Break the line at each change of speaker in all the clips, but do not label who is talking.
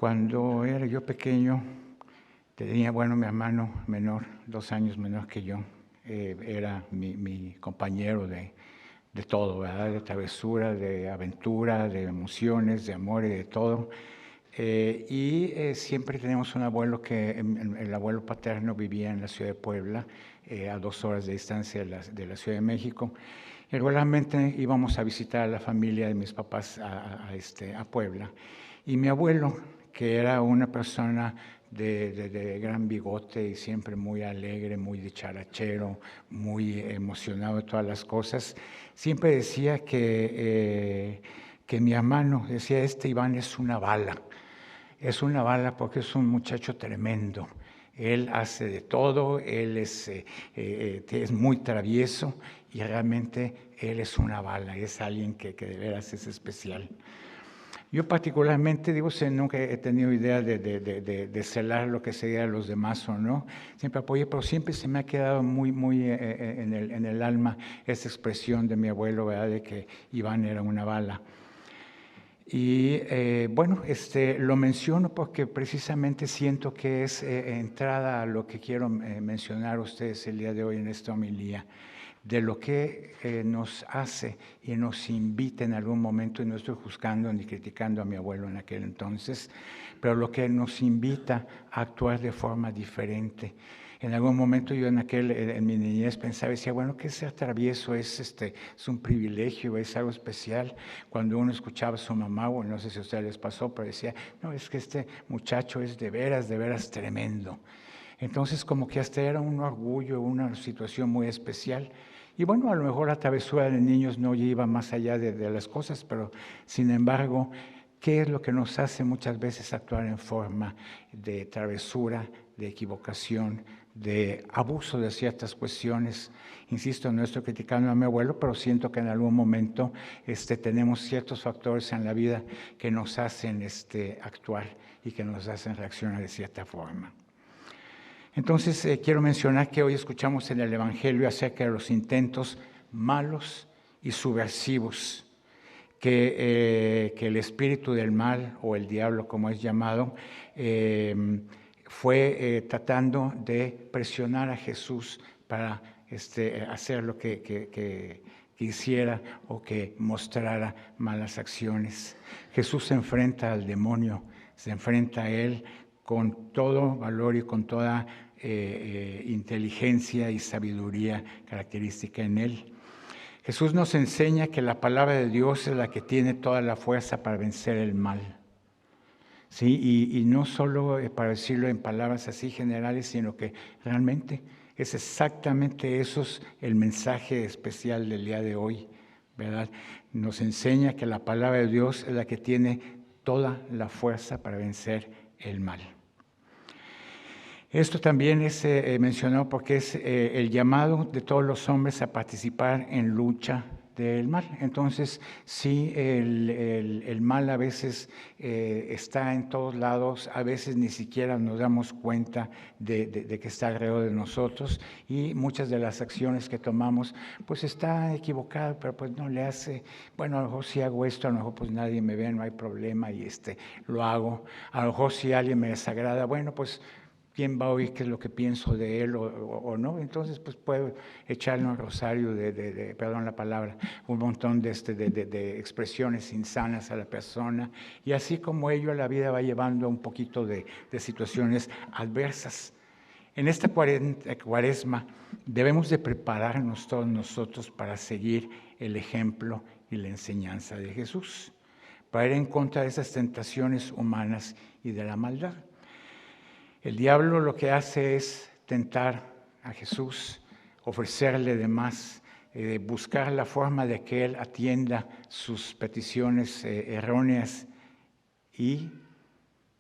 Cuando era yo pequeño, tenía, mi hermano menor, 2 años menor que yo, era mi compañero de todo, ¿verdad? De travesura, de aventura, de emociones, de amor y de todo. Siempre tenemos un abuelo el abuelo paterno vivía en la ciudad de Puebla, a 2 horas de distancia de la Ciudad de México. Y regularmente íbamos a visitar a la familia de mis papás a Puebla. Y mi abuelo, que era una persona de gran bigote y siempre muy alegre, muy dicharachero, muy emocionado de todas las cosas, siempre decía que mi hermano, decía, Iván es una bala. Es una bala porque es un muchacho tremendo. Él hace de todo, él es muy travieso y realmente él es una bala, es alguien que de veras es especial. Yo particularmente, nunca he tenido idea de celar lo que sería los demás o no. Siempre apoyé, pero siempre se me ha quedado muy en el alma esa expresión de mi abuelo, ¿verdad? De que Iván era una bala. Y lo menciono porque precisamente siento que es entrada a lo que quiero mencionar a ustedes el día de hoy en esta homilía, de lo que nos hace y nos invita en algún momento, y no estoy juzgando ni criticando a mi abuelo en aquel entonces, pero lo que nos invita a actuar de forma diferente. En algún momento yo en mi niñez pensaba, decía, que ser travieso es un privilegio, es algo especial. Cuando uno escuchaba a su mamá, o no sé si a ustedes les pasó, pero decía, no, es que este muchacho es de veras tremendo. Entonces como que hasta era un orgullo, una situación muy especial. Y a lo mejor la travesura de niños no iba más allá de las cosas, pero sin embargo, ¿qué es lo que nos hace muchas veces actuar en forma de travesura, de equivocación, de abuso de ciertas cuestiones? Insisto, no estoy criticando a mi abuelo, pero siento que en algún momento tenemos ciertos factores en la vida que nos hacen actuar y que nos hacen reaccionar de cierta forma. Entonces, quiero mencionar que hoy escuchamos en el Evangelio acerca de los intentos malos y subversivos que el espíritu del mal, o el diablo como es llamado, fue tratando de presionar a Jesús para hacer lo que hiciera o que mostrara malas acciones. Jesús se enfrenta al demonio, se enfrenta a él con todo valor y con toda inteligencia y sabiduría característica en él. Jesús nos enseña que la palabra de Dios es la que tiene toda la fuerza para vencer el mal. ¿Sí? Y no solo para decirlo en palabras así generales, sino que realmente es exactamente eso el mensaje especial del día de hoy, ¿verdad? Nos enseña que la palabra de Dios es la que tiene toda la fuerza para vencer el mal. Esto también es mencionado porque es el llamado de todos los hombres a participar en lucha del mal. Entonces, sí, el mal a veces está en todos lados, a veces ni siquiera nos damos cuenta de que está alrededor de nosotros, y muchas de las acciones que tomamos, pues está equivocado, pero pues no le hace, a lo mejor si hago esto, a lo mejor pues nadie me ve, no hay problema, y lo hago. A lo mejor si alguien me desagrada, pues ¿quién va a oír qué es lo que pienso de él o no? Entonces, pues puedo echarle un rosario perdón la palabra, un montón de expresiones insanas a la persona, y así como ello la vida va llevando un poquito de situaciones adversas. En esta cuaresma debemos de prepararnos todos nosotros para seguir el ejemplo y la enseñanza de Jesús, para ir en contra de esas tentaciones humanas y de la maldad. El diablo lo que hace es tentar a Jesús, ofrecerle de más, buscar la forma de que Él atienda sus peticiones erróneas, y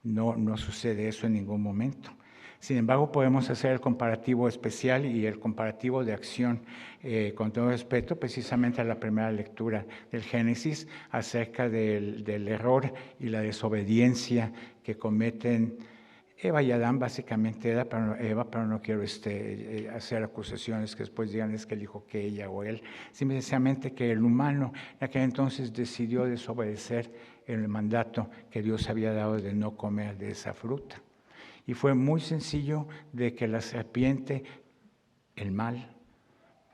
no sucede eso en ningún momento. Sin embargo, podemos hacer el comparativo especial y el comparativo de acción, con todo respeto, precisamente a la primera lectura del Génesis, acerca del error y la desobediencia que cometen Eva y Adán básicamente era Eva, pero no quiero hacer acusaciones que después digan es que dijo que ella o él, simplemente que el humano en aquel entonces decidió desobedecer el mandato que Dios había dado de no comer de esa fruta. Y fue muy sencillo de que la serpiente, el mal,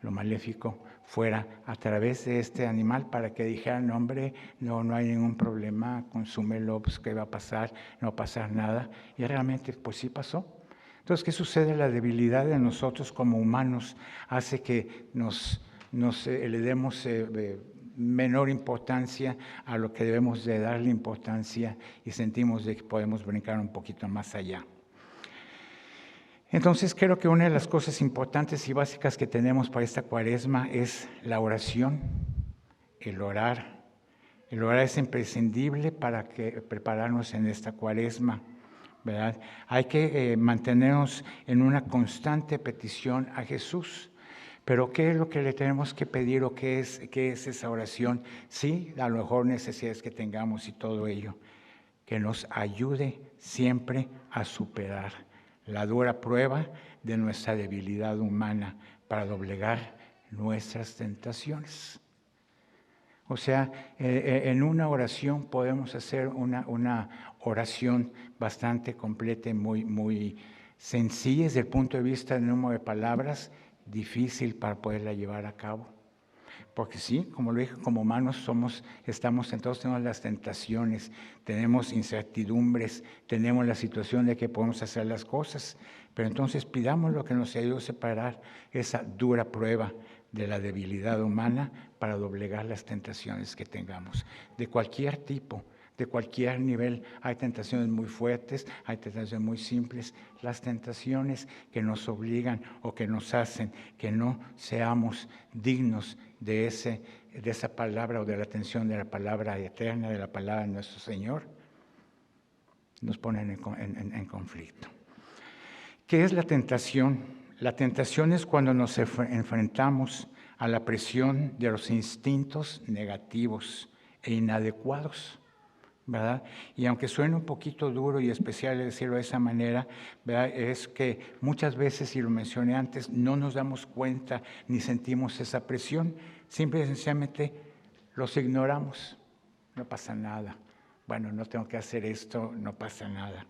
lo maléfico, fuera a través de este animal para que dijeran, hombre, no hay ningún problema, consúmelo, pues ¿qué va a pasar? No va a pasar nada. Y realmente, pues sí pasó. Entonces, ¿qué sucede? La debilidad de nosotros como humanos hace que le demos menor importancia a lo que debemos de darle importancia y sentimos de que podemos brincar un poquito más allá. Entonces creo que una de las cosas importantes y básicas que tenemos para esta Cuaresma es la oración, el orar. El orar es imprescindible para prepararnos en esta Cuaresma, ¿verdad? Hay que mantenernos en una constante petición a Jesús. Pero ¿qué es lo que le tenemos que pedir o qué es esa oración? Sí, a lo mejor necesidades que tengamos y todo ello, que nos ayude siempre a superar la dura prueba de nuestra debilidad humana para doblegar nuestras tentaciones. O sea, en una oración podemos hacer una oración bastante completa y muy sencilla desde el punto de vista del número de palabras, difícil para poderla llevar a cabo. Porque sí, como lo dije, como humanos entonces tenemos las tentaciones, tenemos incertidumbres, tenemos la situación de que podemos hacer las cosas, pero entonces pidamos lo que nos ayude a separar esa dura prueba de la debilidad humana para doblegar las tentaciones que tengamos, de cualquier tipo, de cualquier nivel. Hay tentaciones muy fuertes, hay tentaciones muy simples. Las tentaciones que nos obligan o que nos hacen que no seamos dignos de esa palabra o de la atención de la palabra eterna, de la palabra de nuestro Señor, nos ponen en conflicto. ¿Qué es la tentación? La tentación es cuando nos enfrentamos a la presión de los instintos negativos e inadecuados, ¿verdad? Y aunque suene un poquito duro y especial decirlo de esa manera, ¿verdad? Es que muchas veces, y lo mencioné antes, no nos damos cuenta ni sentimos esa presión, simple y sencillamente los ignoramos, no pasa nada, bueno, no tengo que hacer esto, no pasa nada.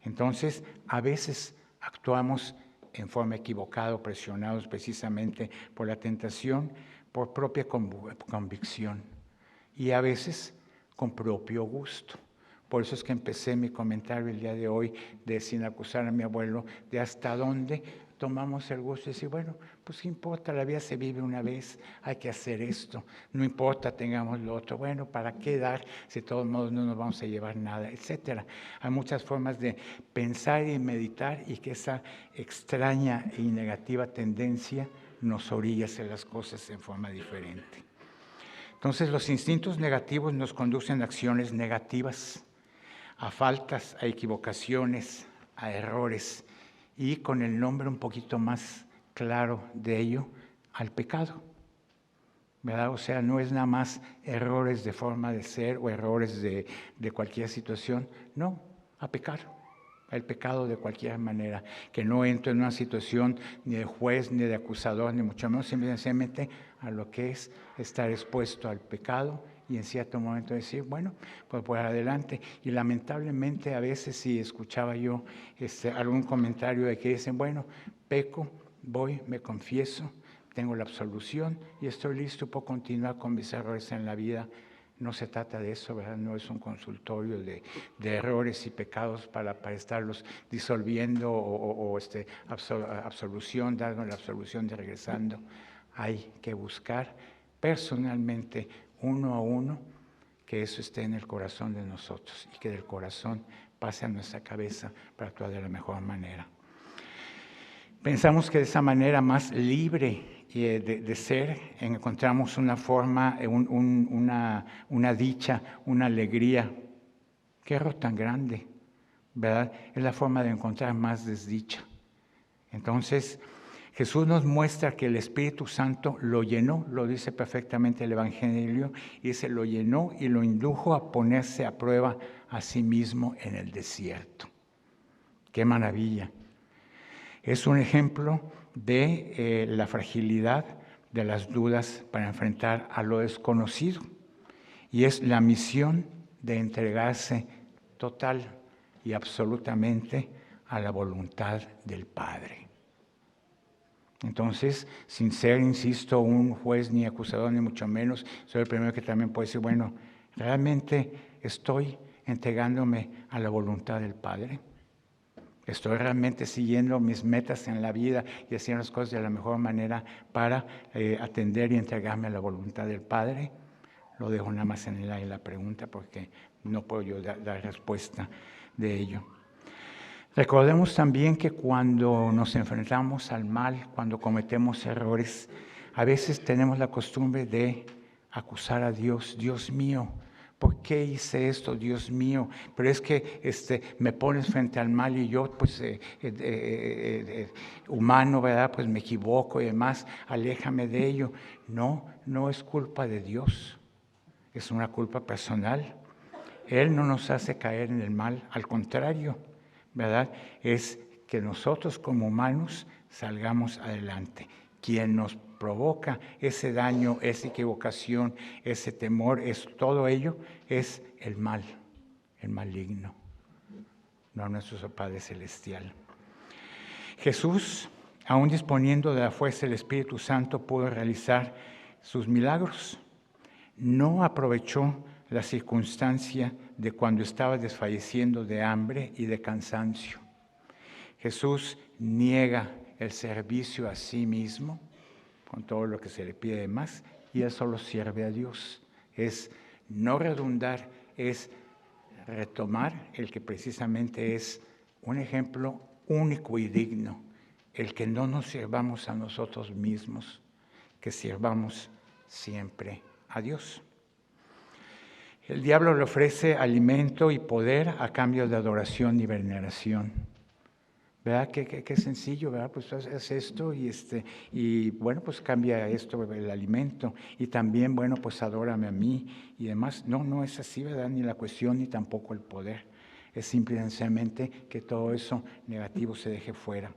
Entonces, a veces actuamos en forma equivocada, presionados precisamente por la tentación, por propia convicción, y a veces con propio gusto. Por eso es que empecé mi comentario el día de hoy de sin acusar a mi abuelo, de hasta dónde tomamos el gusto de decir, bueno, pues qué importa, la vida se vive una vez, hay que hacer esto, no importa, tengamos lo otro, bueno, ¿para qué dar si de todos modos no nos vamos a llevar nada, etcétera? Hay muchas formas de pensar y meditar y que esa extraña y negativa tendencia nos orilla a hacer las cosas en forma diferente. Entonces los instintos negativos nos conducen a acciones negativas, a faltas, a equivocaciones, a errores y con el nombre un poquito más claro de ello, al pecado, ¿verdad? O sea, no es nada más errores de forma de ser o errores de cualquier situación, no, a pecar. El pecado de cualquier manera, que no entro en una situación ni de juez, ni de acusador, ni mucho menos, simplemente a lo que es estar expuesto al pecado y en cierto momento decir, bueno, pues por adelante. Y lamentablemente a veces si escuchaba yo algún comentario de que dicen, bueno, peco, voy, me confieso, tengo la absolución y estoy listo para continuar con mis errores en la vida. No se trata de eso, ¿verdad? No es un consultorio de errores y pecados para estarlos disolviendo o absolución, darnos la absolución de regresando. Hay que buscar personalmente, uno a uno, que eso esté en el corazón de nosotros y que del corazón pase a nuestra cabeza para actuar de la mejor manera. Pensamos que de esa manera más libre de ser, encontramos una forma, una dicha, una alegría. Qué error tan grande, ¿verdad? Es la forma de encontrar más desdicha. Entonces, Jesús nos muestra que el Espíritu Santo lo llenó, lo dice perfectamente el Evangelio, y dice, lo llenó y lo indujo a ponerse a prueba a sí mismo en el desierto. ¡Qué maravilla! Es un ejemplo de la fragilidad de las dudas para enfrentar a lo desconocido. Y es la misión de entregarse total y absolutamente a la voluntad del Padre. Entonces, sin ser, insisto, un juez ni acusador, ni mucho menos, soy el primero que también puede decir, bueno, ¿realmente estoy entregándome a la voluntad del Padre? ¿Estoy realmente siguiendo mis metas en la vida y haciendo las cosas de la mejor manera para atender y entregarme a la voluntad del Padre? Lo dejo nada más en el aire la pregunta porque no puedo yo dar respuesta de ello. Recordemos también que cuando nos enfrentamos al mal, cuando cometemos errores, a veces tenemos la costumbre de acusar a Dios. Dios mío, ¿por qué hice esto, Dios mío? Pero es que me pones frente al mal y yo, pues, humano, ¿verdad? Pues me equivoco y demás, aléjame de ello. No, no es culpa de Dios, es una culpa personal. Él no nos hace caer en el mal, al contrario, ¿verdad? Es que nosotros como humanos salgamos adelante. Quien nos provoca ese daño, esa equivocación, ese temor, todo ello es el mal, el maligno, no nuestro Padre Celestial. Jesús, aún disponiendo de la fuerza del Espíritu Santo, pudo realizar sus milagros. No aprovechó la circunstancia de cuando estaba desfalleciendo de hambre y de cansancio. Jesús niega el servicio a sí mismo, con todo lo que se le pide de más, y Él solo sirve a Dios. Es no redundar, es retomar el que precisamente es un ejemplo único y digno, el que no nos sirvamos a nosotros mismos, que sirvamos siempre a Dios. El diablo le ofrece alimento y poder a cambio de adoración y veneración. ¿Verdad? Qué sencillo, ¿verdad? Pues haz esto y bueno, pues cambia esto, el alimento. Y también, bueno, pues adórame a mí y demás. No es así, ¿verdad? Ni la cuestión ni tampoco el poder. Es simplemente que todo eso negativo se deje fuera.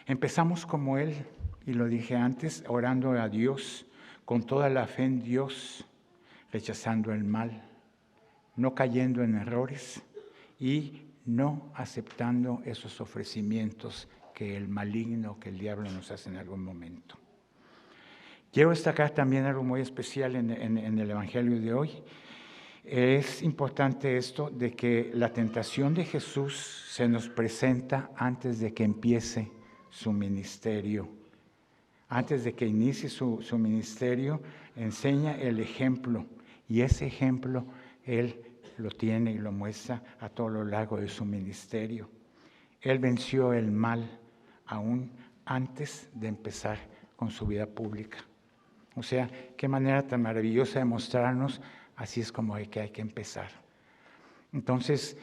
Empezamos como Él, y lo dije antes, orando a Dios, con toda la fe en Dios, rechazando el mal, no cayendo en errores y no aceptando esos ofrecimientos que el maligno, que el diablo nos hace en algún momento. Quiero destacar también algo muy especial en el Evangelio de hoy. Es importante esto de que la tentación de Jesús se nos presenta antes de que empiece su ministerio. Antes de que inicie su ministerio, enseña el ejemplo, y ese ejemplo Él lo tiene y lo muestra a todo lo largo de su ministerio. Él venció el mal aún antes de empezar con su vida pública. O sea, qué manera tan maravillosa de mostrarnos, así es como hay que empezar. Entonces,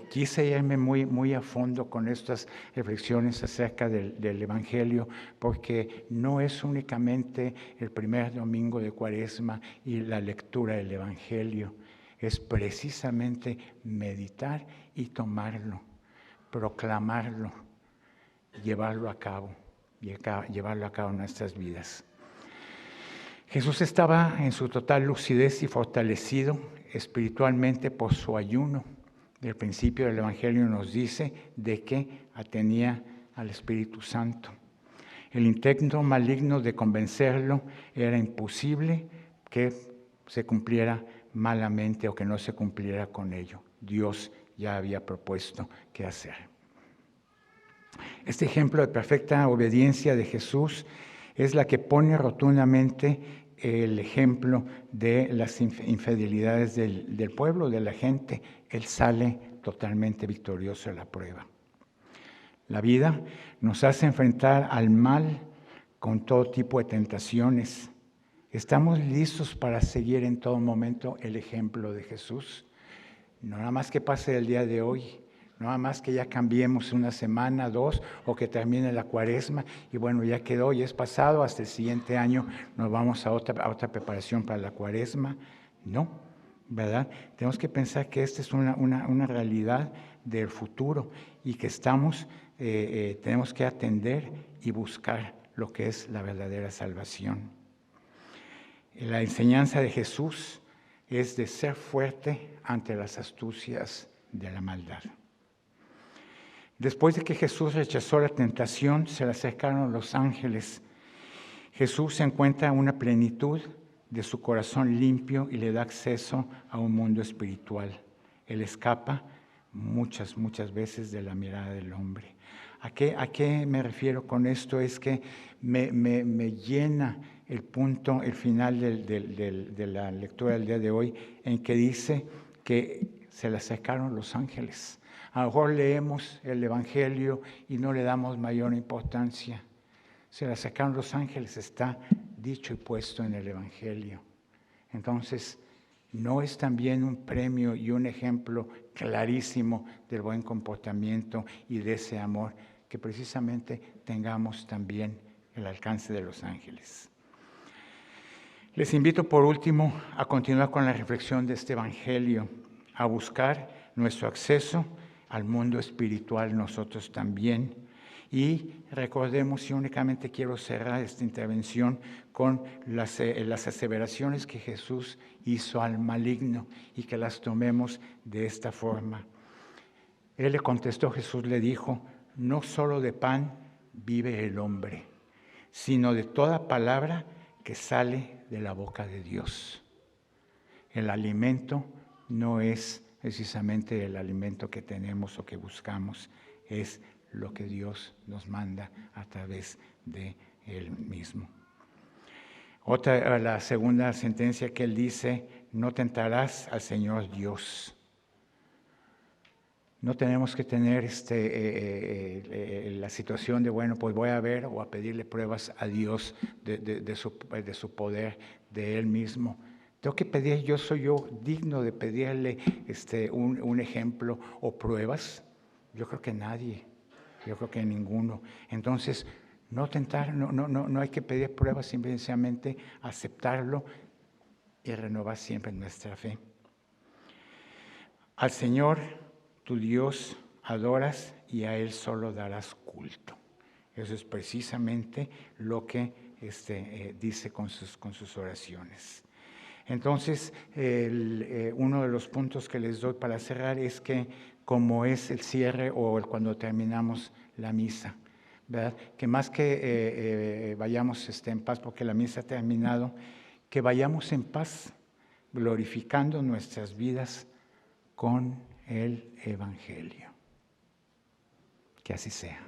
quise irme muy a fondo con estas reflexiones acerca del Evangelio, porque no es únicamente el primer domingo de Cuaresma y la lectura del Evangelio, es precisamente meditar y tomarlo, proclamarlo, llevarlo a cabo en nuestras vidas. Jesús estaba en su total lucidez y fortalecido espiritualmente por su ayuno. Del principio del Evangelio nos dice de que tenía al Espíritu Santo. El intento maligno de convencerlo era imposible que se cumpliera malamente o que no se cumpliera con ello. Dios ya había propuesto qué hacer. Este ejemplo de perfecta obediencia de Jesús es la que pone rotundamente el ejemplo de las infidelidades del pueblo, de la gente. Él sale totalmente victorioso de la prueba. La vida nos hace enfrentar al mal con todo tipo de tentaciones. ¿Estamos listos para seguir en todo momento el ejemplo de Jesús? No nada más que pase el día de hoy, no nada más que ya cambiemos una semana, 2, o que termine la Cuaresma y bueno, ya quedó, ya es pasado, hasta el siguiente año nos vamos a otra preparación para la Cuaresma. No, ¿verdad? Tenemos que pensar que esta es una realidad del futuro y que tenemos que atender y buscar lo que es la verdadera salvación. La enseñanza de Jesús es de ser fuerte ante las astucias de la maldad. Después de que Jesús rechazó la tentación, se le acercaron los ángeles. Jesús encuentra una plenitud de su corazón limpio y le da acceso a un mundo espiritual. Él escapa muchas veces de la mirada del hombre. ¿A qué me refiero con esto? Es que me llena el final de la lectura del día de hoy, en que dice que se le acercaron los ángeles. A lo mejor leemos el Evangelio y no le damos mayor importancia. Se le acercaron los ángeles, está dicho y puesto en el Evangelio. Entonces, ¿no es también un premio y un ejemplo clarísimo del buen comportamiento y de ese amor que precisamente tengamos también el alcance de los ángeles? Les invito por último a continuar con la reflexión de este Evangelio, a buscar nuestro acceso al mundo espiritual nosotros también. Y recordemos, y únicamente quiero cerrar esta intervención con las aseveraciones que Jesús hizo al maligno y que las tomemos de esta forma. Él le contestó, Jesús le dijo, no solo de pan vive el hombre, sino de toda palabra que sale de la boca de Dios. El alimento no es precisamente el alimento que tenemos o que buscamos, es lo que Dios nos manda a través de Él mismo. La segunda sentencia que Él dice, no tentarás al Señor Dios. No tenemos que tener la situación de, bueno, pues voy a ver o a pedirle pruebas a Dios de su poder, de Él mismo. Tengo que pedir, soy yo digno de pedirle un ejemplo o pruebas. Yo creo que nadie, yo creo que ninguno. Entonces, no tentar, no hay que pedir pruebas, simplemente aceptarlo y renovar siempre nuestra fe. Al Señor, tu Dios, adoras y a Él solo darás culto. Eso es precisamente lo que dice con sus oraciones. Entonces, uno de los puntos que les doy para cerrar es que, como es el cierre o cuando terminamos la misa, ¿verdad? Que más que vayamos en paz porque la misa ha terminado, que vayamos en paz, glorificando nuestras vidas con el Evangelio. Que así sea.